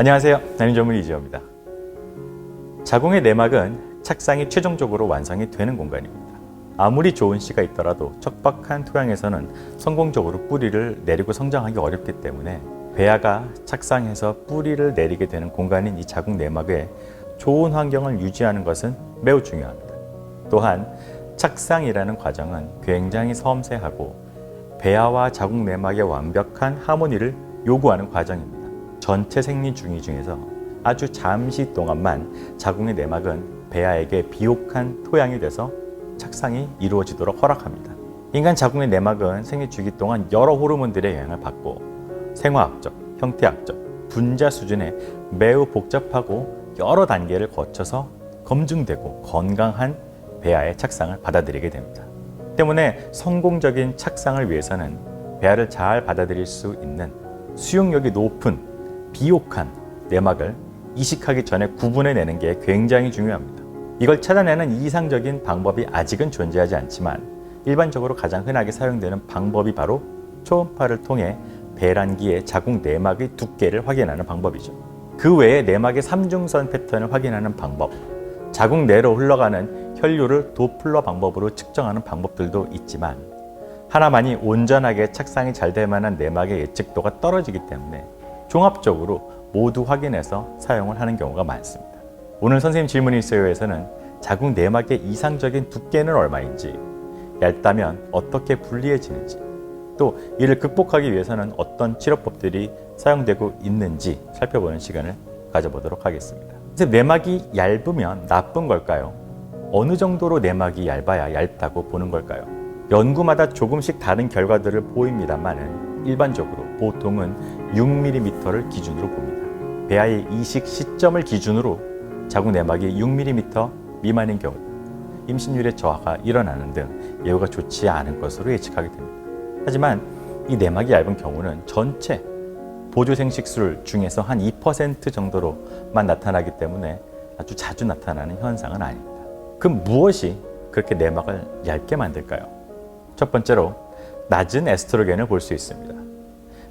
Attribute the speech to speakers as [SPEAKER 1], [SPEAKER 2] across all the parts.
[SPEAKER 1] 안녕하세요. 나는 전문 이지호입니다. 자궁의 내막은 착상이 최종적으로 완성이 되는 공간입니다. 아무리 좋은 씨가 있더라도 척박한 토양에서는 성공적으로 뿌리를 내리고 성장하기 어렵기 때문에 배아가 착상해서 뿌리를 내리게 되는 공간인 이 자궁 내막에 좋은 환경을 유지하는 것은 매우 중요합니다. 또한 착상이라는 과정은 굉장히 섬세하고 배아와 자궁 내막의 완벽한 하모니를 요구하는 과정입니다. 전체 생리 중위 중에서 아주 잠시 동안만 자궁의 내막은 배아에게 비옥한 토양이 돼서 착상이 이루어지도록 허락합니다. 인간 자궁의 내막은 생리 주기 동안 여러 호르몬들의 영향을 받고 생화학적, 형태학적, 분자 수준의 매우 복잡하고 여러 단계를 거쳐서 검증되고 건강한 배아의 착상을 받아들이게 됩니다. 때문에 성공적인 착상을 위해서는 배아를 잘 받아들일 수 있는 수용력이 높은 비옥한 내막을 이식하기 전에 구분해내는 게 굉장히 중요합니다. 이걸 찾아내는 이상적인 방법이 아직은 존재하지 않지만 일반적으로 가장 흔하게 사용되는 방법이 바로 초음파를 통해 배란기의 자궁 내막의 두께를 확인하는 방법이죠. 그 외에 내막의 삼중선 패턴을 확인하는 방법, 자궁 내로 흘러가는 혈류를 도플러 방법으로 측정하는 방법들도 있지만 하나만이 온전하게 착상이 잘 될 만한 내막의 예측도가 떨어지기 때문에 종합적으로 모두 확인해서 사용을 하는 경우가 많습니다. 오늘 선생님 질문이 있어요에서는 자궁 내막의 이상적인 두께는 얼마인지, 얇다면 어떻게 분리해지는지, 또 이를 극복하기 위해서는 어떤 치료법들이 사용되고 있는지 살펴보는 시간을 가져보도록 하겠습니다. 그래서 내막이 얇으면 나쁜 걸까요? 어느 정도로 내막이 얇아야 얇다고 보는 걸까요? 연구마다 조금씩 다른 결과들을 보입니다만 일반적으로 보통은 6mm를 기준으로 봅니다. 배아의 이식 시점을 기준으로 자궁 내막이 6mm 미만인 경우 임신율의 저하가 일어나는 등 예후가 좋지 않은 것으로 예측하게 됩니다. 하지만 이 내막이 얇은 경우는 전체 보조생식술 중에서 한 2% 정도로만 나타나기 때문에 아주 자주 나타나는 현상은 아닙니다. 그럼 무엇이 그렇게 내막을 얇게 만들까요? 첫 번째로 낮은 에스트로겐을 볼 수 있습니다.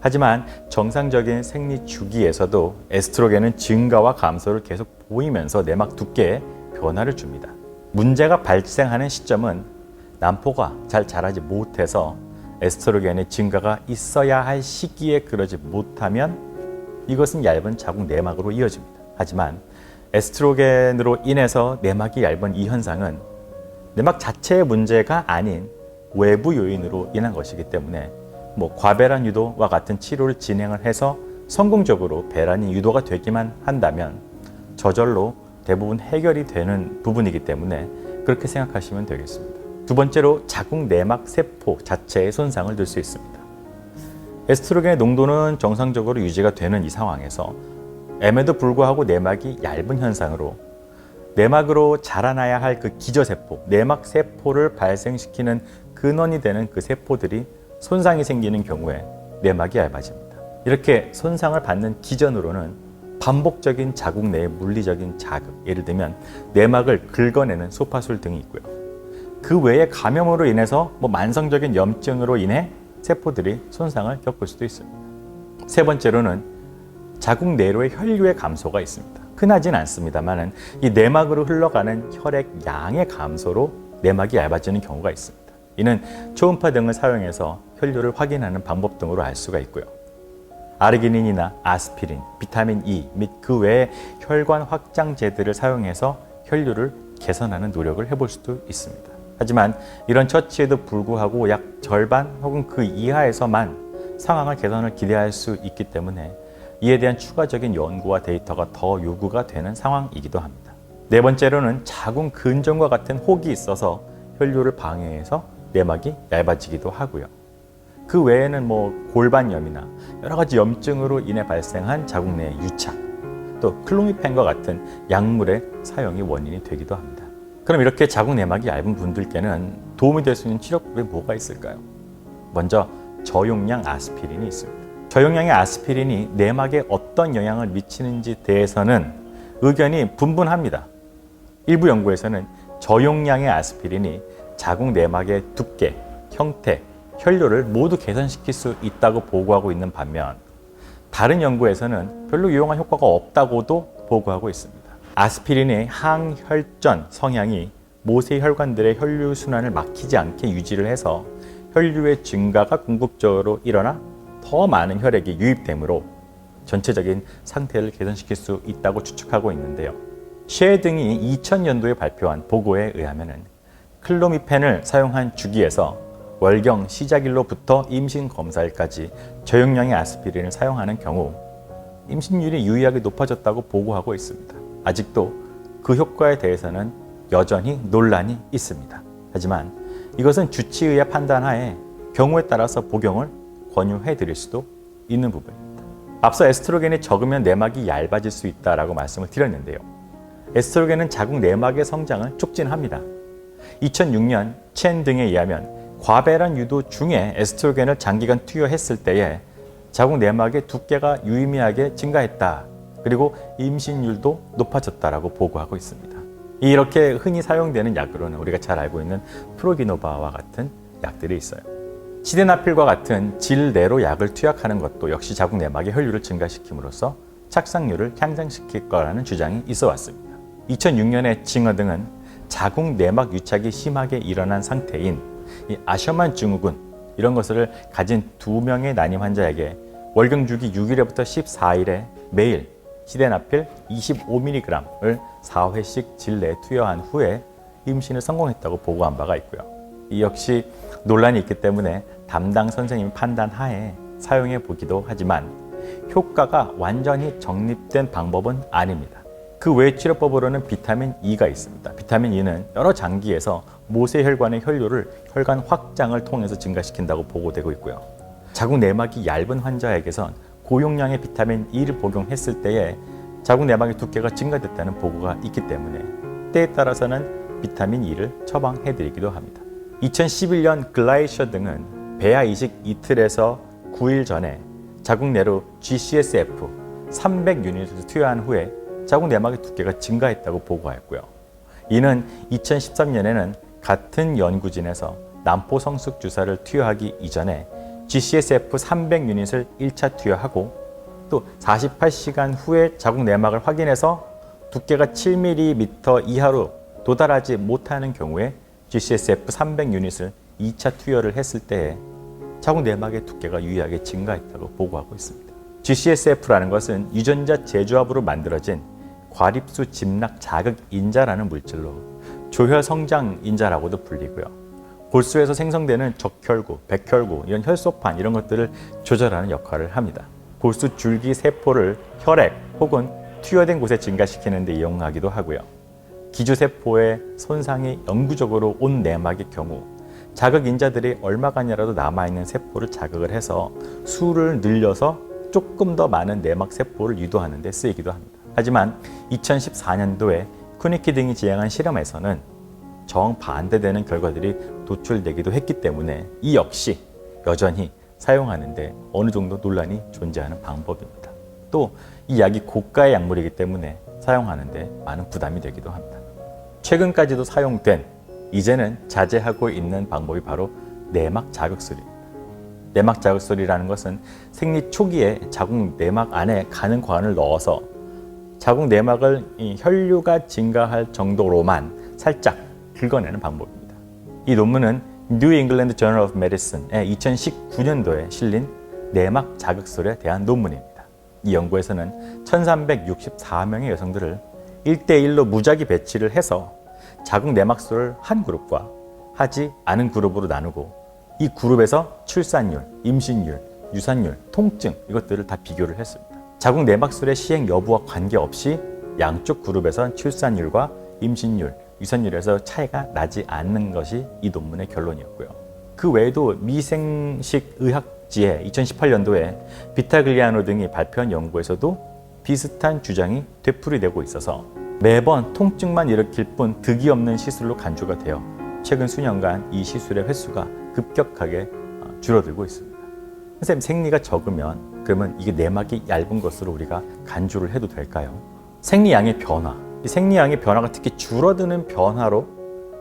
[SPEAKER 1] 하지만 정상적인 생리 주기에서도 에스트로겐은 증가와 감소를 계속 보이면서 내막 두께에 변화를 줍니다. 문제가 발생하는 시점은 난포가 잘 자라지 못해서 에스트로겐의 증가가 있어야 할 시기에 그러지 못하면 이것은 얇은 자궁 내막으로 이어집니다. 하지만 에스트로겐으로 인해서 내막이 얇은 이 현상은 내막 자체의 문제가 아닌 외부 요인으로 인한 것이기 때문에 과배란 유도와 같은 치료를 진행을 해서 성공적으로 배란이 유도가 되기만 한다면 저절로 대부분 해결이 되는 부분이기 때문에 그렇게 생각하시면 되겠습니다. 두 번째로 자궁 내막 세포 자체의 손상을 들 수 있습니다. 에스트로겐의 농도는 정상적으로 유지가 되는 이 상황에서 M에도 불구하고 내막이 얇은 현상으로 내막으로 자라나야 할 그 기저세포, 내막 세포를 발생시키는 근원이 되는 그 세포들이 손상이 생기는 경우에 내막이 얇아집니다. 이렇게 손상을 받는 기전으로는 반복적인 자궁 내의 물리적인 자극, 예를 들면 내막을 긁어내는 소파술 등이 있고요. 그 외에 감염으로 인해서 만성적인 염증으로 인해 세포들이 손상을 겪을 수도 있습니다. 세 번째로는 자궁 내로의 혈류의 감소가 있습니다. 흔하진 않습니다만 이 내막으로 흘러가는 혈액 양의 감소로 내막이 얇아지는 경우가 있습니다. 이는 초음파 등을 사용해서 혈류를 확인하는 방법 등으로 알 수가 있고요. 아르기닌이나 아스피린, 비타민 E 및 그 외의 혈관 확장제들을 사용해서 혈류를 개선하는 노력을 해볼 수도 있습니다. 하지만 이런 처치에도 불구하고 약 절반 혹은 그 이하에서만 상황을 개선을 기대할 수 있기 때문에 이에 대한 추가적인 연구와 데이터가 더 요구가 되는 상황이기도 합니다. 네 번째로는 자궁 근종과 같은 혹이 있어서 혈류를 방해해서 내막이 얇아지기도 하고요. 그 외에는 골반염이나 여러 가지 염증으로 인해 발생한 자궁 내의 유착, 또 클로미펜과 같은 약물의 사용이 원인이 되기도 합니다. 그럼 이렇게 자궁 내막이 얇은 분들께는 도움이 될 수 있는 치료법이 뭐가 있을까요? 먼저 저용량 아스피린이 있습니다. 저용량의 아스피린이 내막에 어떤 영향을 미치는지 대해서는 의견이 분분합니다. 일부 연구에서는 저용량의 아스피린이 자궁 내막의 두께, 형태, 혈류를 모두 개선시킬 수 있다고 보고하고 있는 반면 다른 연구에서는 별로 유용한 효과가 없다고도 보고하고 있습니다. 아스피린의 항혈전 성향이 모세 혈관들의 혈류 순환을 막히지 않게 유지를 해서 혈류의 증가가 궁극적으로 일어나 더 많은 혈액이 유입되므로 전체적인 상태를 개선시킬 수 있다고 추측하고 있는데요. 쉐 등이 2000년도에 발표한 보고에 의하면 클로미펜을 사용한 주기에서 월경 시작일로부터 임신 검사일까지 저용량의 아스피린을 사용하는 경우 임신율이 유의하게 높아졌다고 보고하고 있습니다. 아직도 그 효과에 대해서는 여전히 논란이 있습니다. 하지만 이것은 주치의의 판단하에 경우에 따라서 복용을 권유해 드릴 수도 있는 부분입니다. 앞서 에스트로겐이 적으면 내막이 얇아질 수 있다고 말씀을 드렸는데요. 에스트로겐은 자궁 내막의 성장을 촉진합니다. 2006년 첸 등에 의하면 과배란 유도 중에 에스트로겐을 장기간 투여했을 때에 자궁 내막의 두께가 유의미하게 증가했다. 그리고 임신율도 높아졌다라고 보고하고 있습니다. 이렇게 흔히 사용되는 약으로는 우리가 잘 알고 있는 프로기노바와 같은 약들이 있어요. 시데나필과 같은 질 내로 약을 투약하는 것도 역시 자궁 내막의 혈류를 증가시킴으로써 착상률을 향상시킬 거라는 주장이 있어 왔습니다. 2006년에 징어 등은 자궁 내막 유착이 심하게 일어난 상태인 이 아셔만 증후군 이런 것을 가진 2명의 난임 환자에게 월경 주기 6일에부터 14일에 매일 시데나필 25mg을 4회씩 질 내에 투여한 후에 임신을 성공했다고 보고한 바가 있고요. 이 역시 논란이 있기 때문에 담당 선생님 판단 하에 사용해 보기도 하지만 효과가 완전히 정립된 방법은 아닙니다. 그 외 치료법으로는 비타민 E가 있습니다. 비타민 E는 여러 장기에서 모세혈관의 혈류를 혈관 확장을 통해서 증가시킨다고 보고되고 있고요. 자궁 내막이 얇은 환자에게선 고용량의 비타민 E를 복용했을 때에 자궁 내막의 두께가 증가됐다는 보고가 있기 때문에 때에 따라서는 비타민 E를 처방해드리기도 합니다. 2011년 글라이셔 등은 배아 이식 이틀에서 9일 전에 자궁 내로 GCSF 300유닛을 투여한 후에 자궁 내막의 두께가 증가했다고 보고하였고요. 이는 2013년에는 같은 연구진에서 난포 성숙 주사를 투여하기 이전에 GCSF 300유닛을 1차 투여하고 또 48시간 후에 자궁 내막을 확인해서 두께가 7mm 이하로 도달하지 못하는 경우에 GCSF 300유닛을 2차 투여를 했을 때에 자궁 내막의 두께가 유의하게 증가했다고 보고하고 있습니다. GCSF라는 것은 유전자 재조합으로 만들어진 과립수 집락 자극 인자라는 물질로 조혈 성장 인자라고도 불리고요. 골수에서 생성되는 적혈구, 백혈구, 이런 혈소판 이런 것들을 조절하는 역할을 합니다. 골수 줄기 세포를 혈액 혹은 투여된 곳에 증가시키는 데 이용하기도 하고요. 기주세포의 손상이 영구적으로 온 내막의 경우 자극 인자들이 얼마간이라도 남아있는 세포를 자극을 해서 수를 늘려서 조금 더 많은 내막 세포를 유도하는 데 쓰이기도 합니다. 하지만 2014년도에 쿠니키 등이 진행한 실험에서는 정반대되는 결과들이 도출되기도 했기 때문에 이 역시 여전히 사용하는데 어느 정도 논란이 존재하는 방법입니다. 또 이 약이 고가의 약물이기 때문에 사용하는데 많은 부담이 되기도 합니다. 최근까지도 사용된 이제는 자제하고 있는 방법이 바로 내막 자극술입니다. 내막 자극술이라는 것은 생리 초기에 자궁 내막 안에 가는 관을 넣어서 자궁 내막을 혈류가 증가할 정도로만 살짝 긁어내는 방법입니다. 이 논문은 New England Journal of Medicine의 2019년도에 실린 내막 자극술에 대한 논문입니다. 이 연구에서는 1364명의 여성들을 1대1로 무작위 배치를 해서 자궁 내막술을 한 그룹과 하지 않은 그룹으로 나누고 이 그룹에서 출산율, 임신율, 유산율, 통증 이것들을 다 비교를 했습니다. 자궁 내막술의 시행 여부와 관계없이 양쪽 그룹에선 출산율과 임신율, 유산율에서 차이가 나지 않는 것이 이 논문의 결론이었고요. 그 외에도 미생식 의학지에 2018년도에 비타글리아노 등이 발표한 연구에서도 비슷한 주장이 되풀이되고 있어서 매번 통증만 일으킬 뿐 득이 없는 시술로 간주가 되어 최근 수년간 이 시술의 횟수가 급격하게 줄어들고 있습니다. 선생님, 생리가 적으면 그러면 이게 내막이 얇은 것으로 우리가 간주를 해도 될까요? 생리양의 변화, 이 생리양의 변화가 특히 줄어드는 변화로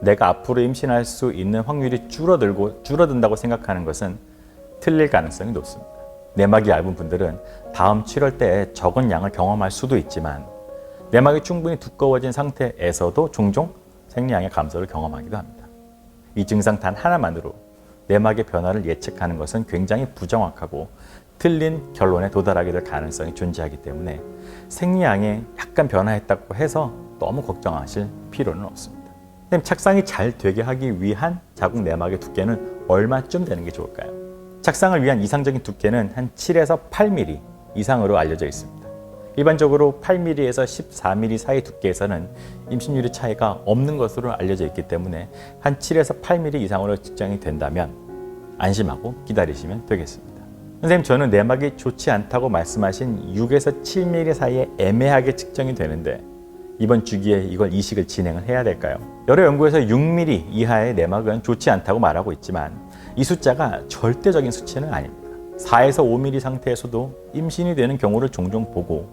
[SPEAKER 1] 내가 앞으로 임신할 수 있는 확률이 줄어든다고 생각하는 것은 틀릴 가능성이 높습니다. 내막이 얇은 분들은 다음 치료할 때 적은 양을 경험할 수도 있지만 내막이 충분히 두꺼워진 상태에서도 종종 생리양의 감소를 경험하기도 합니다. 이 증상 단 하나만으로 내막의 변화를 예측하는 것은 굉장히 부정확하고 틀린 결론에 도달하게 될 가능성이 존재하기 때문에 생리양에 약간 변화했다고 해서 너무 걱정하실 필요는 없습니다. 선생님, 착상이 잘 되게 하기 위한 자궁 내막의 두께는 얼마쯤 되는 게 좋을까요? 착상을 위한 이상적인 두께는 한 7에서 8mm 이상으로 알려져 있습니다. 일반적으로 8mm에서 14mm 사이 두께에서는 임신율의 차이가 없는 것으로 알려져 있기 때문에 한 7에서 8mm 이상으로 측정이 된다면 안심하고 기다리시면 되겠습니다. 선생님, 저는 내막이 좋지 않다고 말씀하신 6에서 7mm 사이에 애매하게 측정이 되는데 이번 주기에 이걸 이식을 진행을 해야 될까요? 여러 연구에서 6mm 이하의 내막은 좋지 않다고 말하고 있지만 이 숫자가 절대적인 수치는 아닙니다. 4에서 5mm 상태에서도 임신이 되는 경우를 종종 보고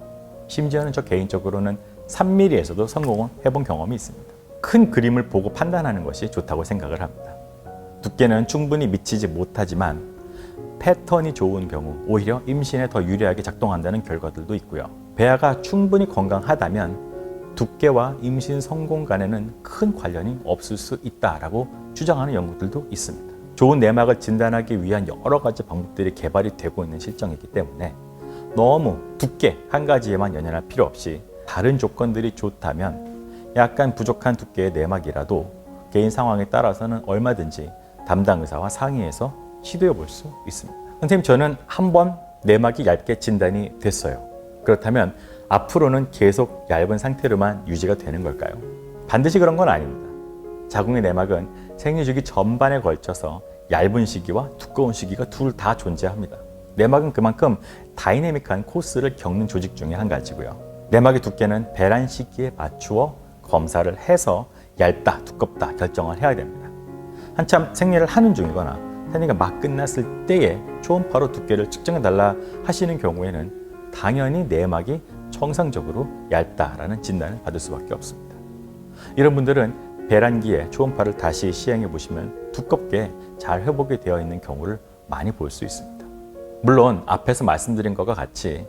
[SPEAKER 1] 심지어는 저 개인적으로는 3mm에서도 성공을 해본 경험이 있습니다. 큰 그림을 보고 판단하는 것이 좋다고 생각을 합니다. 두께는 충분히 미치지 못하지만 패턴이 좋은 경우 오히려 임신에 더 유리하게 작동한다는 결과들도 있고요. 배아가 충분히 건강하다면 두께와 임신 성공 간에는 큰 관련이 없을 수 있다라고 주장하는 연구들도 있습니다. 좋은 내막을 진단하기 위한 여러 가지 방법들이 개발이 되고 있는 실정이기 때문에 너무 두께 한 가지에만 연연할 필요 없이 다른 조건들이 좋다면 약간 부족한 두께의 내막이라도 개인 상황에 따라서는 얼마든지 담당 의사와 상의해서 시도해 볼 수 있습니다. 선생님, 저는 한번 내막이 얇게 진단이 됐어요. 그렇다면 앞으로는 계속 얇은 상태로만 유지가 되는 걸까요? 반드시 그런 건 아닙니다. 자궁의 내막은 생리주기 전반에 걸쳐서 얇은 시기와 두꺼운 시기가 둘 다 존재합니다. 내막은 그만큼 다이내믹한 코스를 겪는 조직 중에 한 가지고요. 내막의 두께는 배란 시기에 맞추어 검사를 해서 얇다, 두껍다 결정을 해야 됩니다. 한참 생리를 하는 중이거나 생리가 막 끝났을 때에 초음파로 두께를 측정해달라 하시는 경우에는 당연히 내막이 정상적으로 얇다라는 진단을 받을 수밖에 없습니다. 이런 분들은 배란기에 초음파를 다시 시행해 보시면 두껍게 잘 회복이 되어 있는 경우를 많이 볼 수 있습니다. 물론 앞에서 말씀드린 것과 같이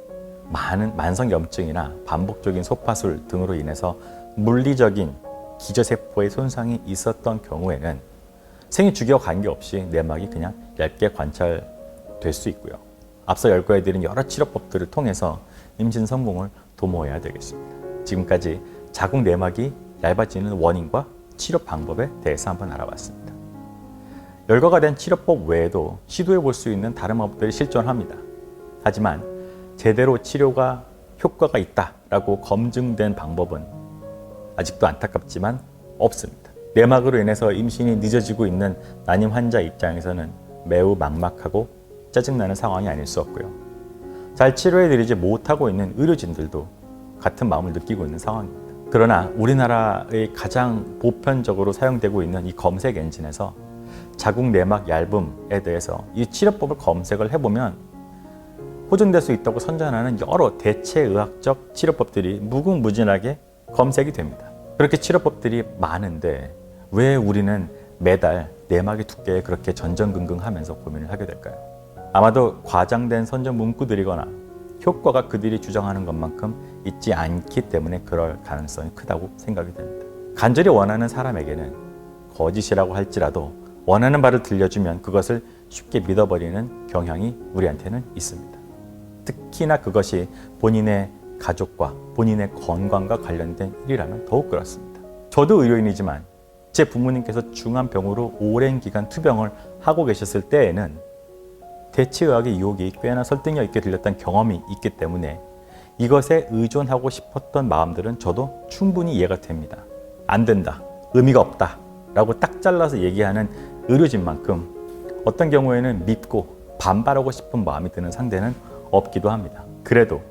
[SPEAKER 1] 많은 만성염증이나 반복적인 소파술 등으로 인해서 물리적인 기저세포의 손상이 있었던 경우에는 생리 주기와 관계없이 내막이 그냥 얇게 관찰될 수 있고요. 앞서 열거해드린 여러 치료법들을 통해서 임신 성공을 도모해야 되겠습니다. 지금까지 자궁 내막이 얇아지는 원인과 치료 방법에 대해서 한번 알아봤습니다. 열거가 된 치료법 외에도 시도해 볼 수 있는 다른 방법들이 실존합니다. 하지만 제대로 치료가 효과가 있다라고 검증된 방법은 아직도 안타깝지만 없습니다. 내막으로 인해서 임신이 늦어지고 있는 난임 환자 입장에서는 매우 막막하고 짜증나는 상황이 아닐 수 없고요. 잘 치료해드리지 못하고 있는 의료진들도 같은 마음을 느끼고 있는 상황입니다. 그러나 우리나라의 가장 보편적으로 사용되고 있는 이 검색 엔진에서 자궁 내막 얇음에 대해서 이 치료법을 검색을 해보면 호전될 수 있다고 선전하는 여러 대체의학적 치료법들이 무궁무진하게 검색이 됩니다. 그렇게 치료법들이 많은데 왜 우리는 매달 내막의 두께에 그렇게 전전긍긍하면서 고민을 하게 될까요? 아마도 과장된 선전 문구들이거나 효과가 그들이 주장하는 것만큼 있지 않기 때문에 그럴 가능성이 크다고 생각이 됩니다. 간절히 원하는 사람에게는 거짓이라고 할지라도 원하는 바를 들려주면 그것을 쉽게 믿어버리는 경향이 우리한테는 있습니다. 특히나 그것이 본인의 가족과 본인의 건강과 관련된 일이라면 더욱 그렇습니다. 저도 의료인이지만 제 부모님께서 중환병으로 오랜 기간 투병을 하고 계셨을 때에는 대체의학의 유혹이 꽤나 설득력 있게 들렸던 경험이 있기 때문에 이것에 의존하고 싶었던 마음들은 저도 충분히 이해가 됩니다. 안 된다, 의미가 없다 라고 딱 잘라서 얘기하는 의료진만큼 어떤 경우에는 믿고 반발하고 싶은 마음이 드는 상대는 없기도 합니다. 그래도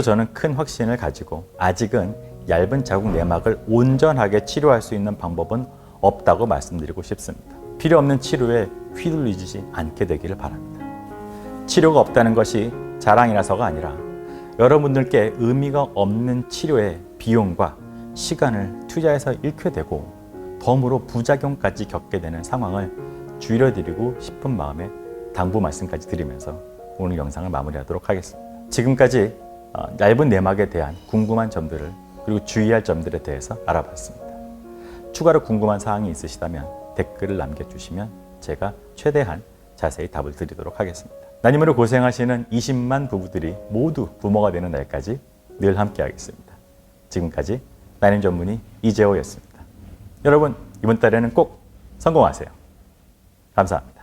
[SPEAKER 1] 저는 큰 확신을 가지고 아직은 얇은 자궁 내막을 온전하게 치료할 수 있는 방법은 없다고 말씀드리고 싶습니다. 필요 없는 치료에 휘둘리지 않게 되기를 바랍니다. 치료가 없다는 것이 자랑이라서가 아니라 여러분들께 의미가 없는 치료에 비용과 시간을 투자해서 잃게 되고 덤으로 부작용까지 겪게 되는 상황을 줄여드리고 싶은 마음에 당부 말씀까지 드리면서 오늘 영상을 마무리하도록 하겠습니다. 지금까지 얇은 내막에 대한 궁금한 점들을 그리고 주의할 점들에 대해서 알아봤습니다. 추가로 궁금한 사항이 있으시다면 댓글을 남겨주시면 제가 최대한 자세히 답을 드리도록 하겠습니다. 난임으로 고생하시는 20만 부부들이 모두 부모가 되는 날까지 늘 함께 하겠습니다. 지금까지 난임 전문의 이재호였습니다. 여러분, 이번 달에는 꼭 성공하세요. 감사합니다.